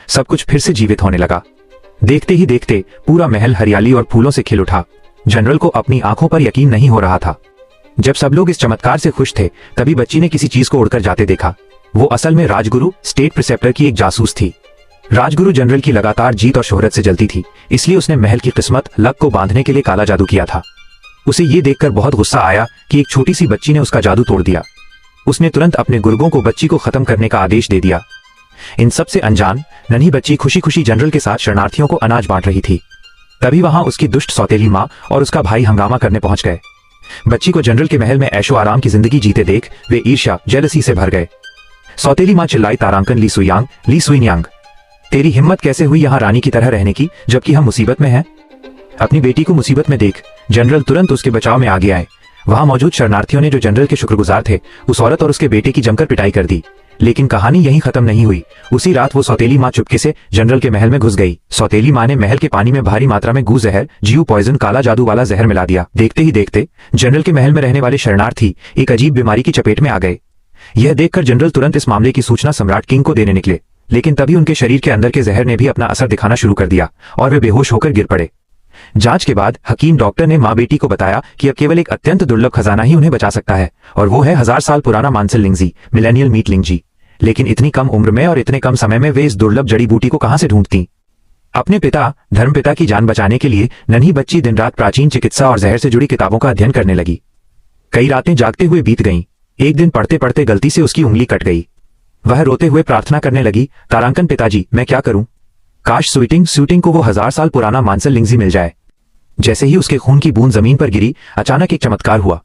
सब कुछ फिर से जीवित होने लगा। देखते ही देखते पूरा महल हरियाली और फूलों से खिल उठा। जनरल को अपनी आंखों पर यकीन नहीं हो रहा था। जब सब लोग इस चमत्कार से खुश थे, तभी बच्ची ने किसी चीज को उड़कर जाते देखा। वो असल में राजगुरु स्टेट प्रिसेप्टर की एक जासूस थी। राजगुरु जनरल की लगातार जीत और शोहरत से जलती थी, इसलिए उसने महल की किस्मत लक को बांधने के लिए काला जादू किया था। उसे ये देखकर बहुत गुस्सा आया कि एक छोटी सी बच्ची ने उसका जादू तोड़ दिया। उसने तुरंत अपने गुर्गों को बच्ची को खत्म करने का आदेश दे दिया। इन सब से अनजान नन्ही बच्ची खुशी खुशी जनरल के साथ शरणार्थियों को अनाज बांट रही थी। तभी वहां उसकी दुष्ट सौतेली माँ और उसका भाई हंगामा करने पहुंच गए। बच्ची को जनरल के महल में ऐशो आराम की जिंदगी जीते देख वे ईर्ष्या जेलसी से भर गए। सौतेली माँ चिल्लाई, तारांकन ली सुयांग, ली सुइन्यांग, तेरी हिम्मत कैसे हुई यहाँ रानी की तरह रहने की, जबकि हम मुसीबत में हैं? अपनी बेटी को मुसीबत में देख जनरल तुरंत उसके बचाव में आगे आए। वहां मौजूद शरणार्थियों ने, जो जनरल के शुक्रगुजार थे, उस औरत और उसके बेटे की जमकर पिटाई कर दी। लेकिन कहानी यहीं खत्म नहीं हुई। उसी रात वो सौतेली माँ चुपके से जनरल के महल में घुस गई। सौतेली माँ ने महल के पानी में भारी मात्रा में गू जहर, जीव पॉइजन, काला जादू वाला जहर मिला दिया। देखते ही देखते जनरल के महल में रहने वाले शरणार्थी एक अजीब बीमारी की चपेट में आ गए। यह देखकर जनरल तुरंत इस मामले की सूचना सम्राट किंग को देने निकले, लेकिन तभी उनके शरीर के अंदर के जहर ने भी अपना असर दिखाना शुरू कर दिया और वे बेहोश होकर गिर पड़े। जांच के बाद हकीम डॉक्टर ने माँ बेटी को बताया कि अब केवल एक अत्यंत दुर्लभ खजाना ही उन्हें बचा सकता है, और वो है 1000 साल पुराना मानसिल लिंगजी, मिलेनियल मीट लिंगजी। लेकिन इतनी कम उम्र में और इतने कम समय में वे इस दुर्लभ जड़ी बूटी को कहां से ढूंढती? अपने पिता धर्मपिता की जान बचाने के लिए नन्ही बच्ची दिन रात प्राचीन चिकित्सा और जहर से जुड़ी किताबों का अध्ययन करने लगी। कई रातें जागते हुए बीत गईं। एक दिन पढ़ते पढ़ते गलती से उसकी उंगली कट गई। वह रोते हुए प्रार्थना करने लगी, तारांकन पिताजी, मैं क्या करूं? काश स्वीटिंग को वो 1000 साल पुराना मानसिल लिंगजी मिल जाए। जैसे ही उसके खून की बूंद जमीन पर गिरी, अचानक एक चमत्कार हुआ।